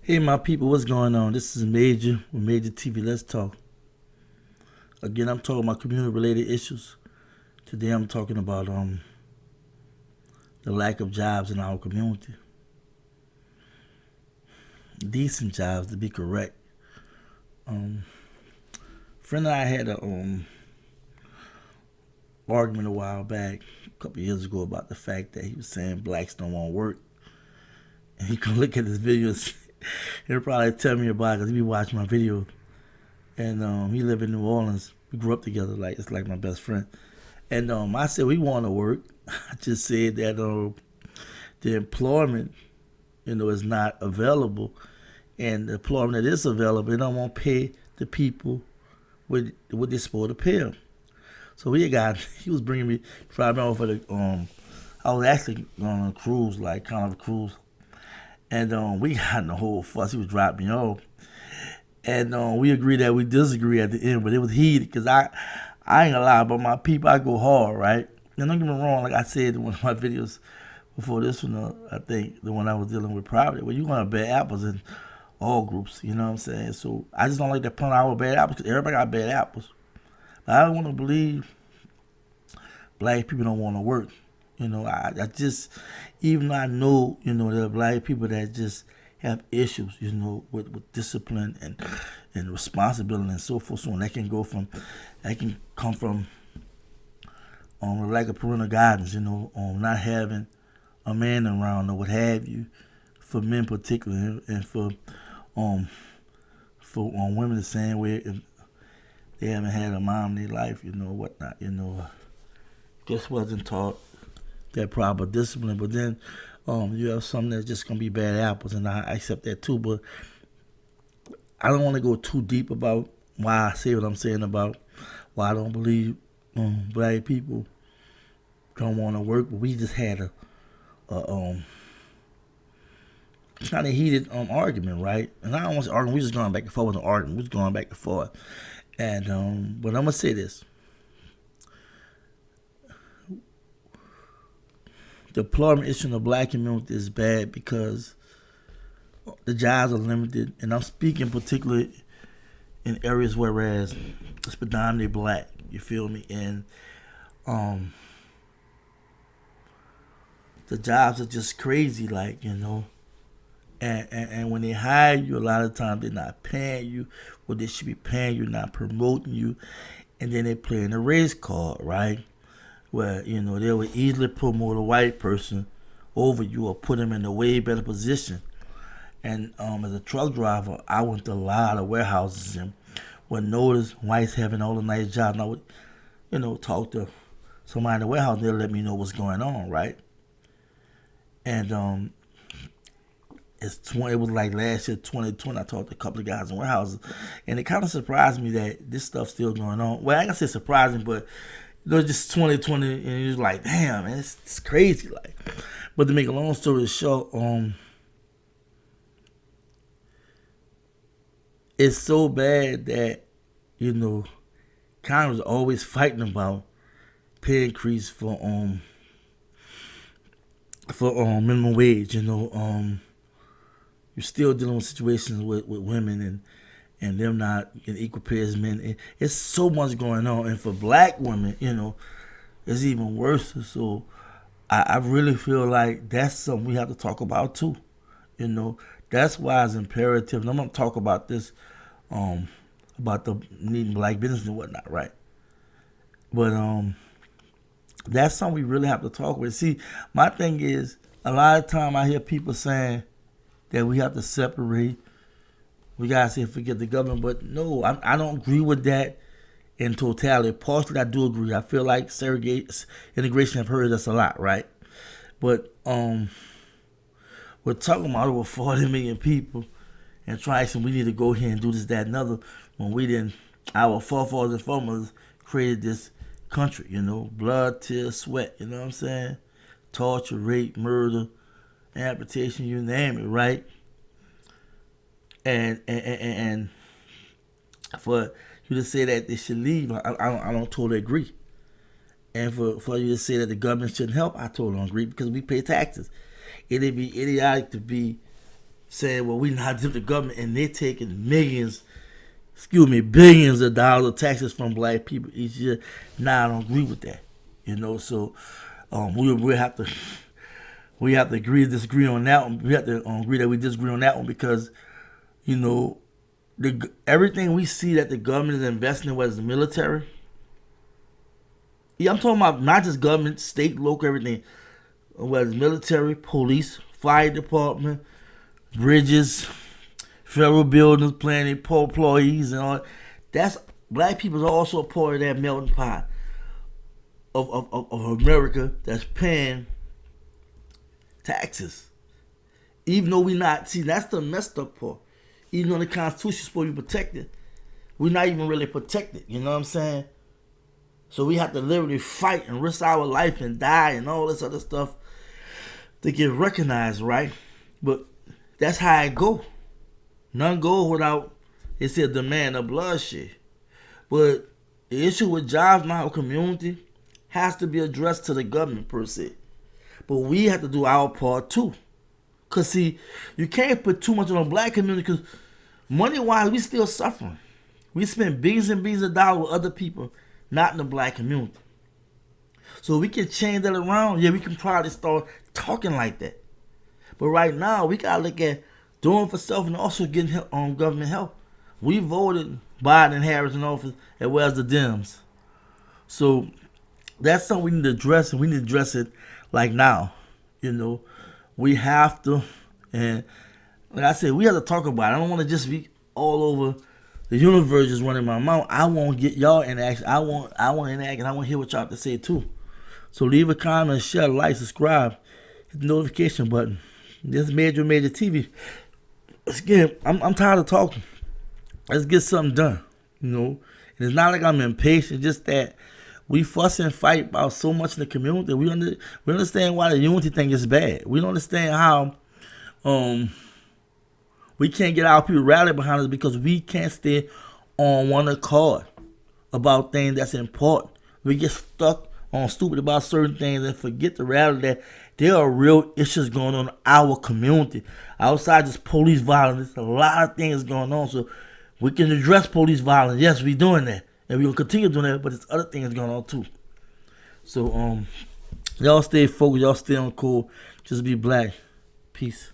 Hey, my people, what's going on? This is Major with Major TV. Let's talk. Again, I'm talking about community-related issues. Today, I'm talking about the lack of jobs in our community. Decent jobs, to be correct. Friend and I had a argument a while back, a couple of years ago, about the fact that he was saying blacks don't want work. And he can look at his videos. He'll probably tell me about it because he be watching my videos. And he live in New Orleans. We grew up together, like it's like my best friend. And I said we want to work. I just said that the employment, is not available, and the employment that is available, they don't want to pay the people what they're supposed to pay them. So he was bringing me, driving over the I was actually on a cruise, like kind of a cruise, and we got in the whole fuss. He was dropping me off. And we agreed that we disagree at the end, but it was heated because I ain't gonna lie about my people. I go hard, right? And don't get me wrong, like I said in one of my videos before this one, I think the one I was dealing with privately, well, you're gonna have bad apples in all groups, you know what I'm saying? So I just don't like that point out with bad apples because everybody got bad apples. But I don't want to believe black people don't want to work. I just, even though I know, there are black people that just have issues, with discipline and responsibility and so forth. So on. That can come from the lack of parental guidance, not having a man around or what have you, for men particularly, and for women the same way. If they haven't had a mom in their life, whatnot, just wasn't taught that proper discipline. But then you have something that's just gonna be bad apples, and I accept that too. But I don't want to go too deep about why I say what I'm saying about why I don't believe black people don't want to work. But we just had a kind of heated argument, right? And I don't want to argue. We just going back and forth with an argument. We're just going back and forth. And but I'm gonna say this: the employment issue in the black community is bad because the jobs are limited, and I'm speaking particularly in areas whereas it's predominantly black. You feel me? And the jobs are just crazy, like And when they hire you, a lot of times they're not paying you what they should be paying you, not promoting you, and then they playing the race card, right? Where they would easily promote a white person over you or put them in a way better position. And as a truck driver, I went to a lot of warehouses and would notice whites having all the nice jobs. And I would, talk to somebody in the warehouse, and they'll let me know what's going on, right? And it was like last year, 2020. I talked to a couple of guys in warehouses, and it kind of surprised me that this stuff's still going on. Well, I ain't gonna say surprising, but just 2020, and you're like, damn, man, it's crazy. Like, but to make a long story short, it's so bad that Congress is always fighting about pay increase for minimum wage. You're still dealing with situations with women and them not getting equal pay as men. It's so much going on, and for black women, it's even worse. So I really feel like that's something we have to talk about too. That's why it's imperative. And I'm gonna talk about this, about the needing black business and whatnot, right? But that's something we really have to talk with. See, my thing is, a lot of time I hear people saying that we have to separate. We gotta say forget the government, but no, I don't agree with that in totality. Partially, I do agree. I feel like integration have hurt us a lot, right? But we're talking about over 40 million people and trying to, we need to go here and do this, that, and other. When we didn't, our forefathers and foremothers created this country, blood, tears, sweat, you know what I'm saying? Torture, rape, murder, amputation, you name it, right? And for you to say that they should leave, I don't totally agree. And for you to say that the government shouldn't help, I totally don't agree because we pay taxes. It'd be idiotic to be saying, well, we not the government, and they're taking billions of dollars of taxes from black people each year. Nah, I don't agree with that. So we have to agree to disagree on that one. We have to agree that we disagree on that one because, everything we see that the government is investing in, whether it's the military. Yeah, I'm talking about not just government, state, local, everything. Whether it's military, police, fire department, bridges, federal buildings, planning, employees, and all. That's black people are also a part of that melting pot of America that's paying taxes. Even though we not, see, that's the messed up part. Even though the Constitution is supposed to be protected, we're not even really protected. You know what I'm saying? So we have to literally fight and risk our life and die and all this other stuff to get recognized, right? But that's how it go. None go without, it's a demand of bloodshed. But the issue with jobs in our community has to be addressed to the government per se. But we have to do our part too. Because see, you can't put too much on the black community because money-wise, we still suffering. We spend billions and billions of dollars with other people, not in the black community. So we can change that around. Yeah, we can probably start talking like that. But right now, we got to look at doing for self and also getting help on government help. We voted Biden and Harris in office as well as the Dems. So that's something we need to address, and we need to address it like now. We have to, and like I said, we have to talk about it. I don't want to just be all over the universe just running my mouth. I want to get y'all in action. I want to enact, and I want to hear what y'all have to say too. So leave a comment, share, like, subscribe, hit the notification button. This is Major TV. Again, I'm tired of talking. Let's get something done. And it's not like I'm impatient, just that we fuss and fight about so much in the community. We understand why the unity thing is bad. We don't understand how we can't get our people rallied behind us because we can't stay on one accord about things that's important. We get stuck on stupid about certain things and forget the reality that there are real issues going on in our community. Outside just police violence, there's a lot of things going on. So we can address police violence. Yes, we're doing that. And we're going to continue doing that, but there's other things going on too. So y'all stay focused. Y'all stay on cool. Just be black. Peace.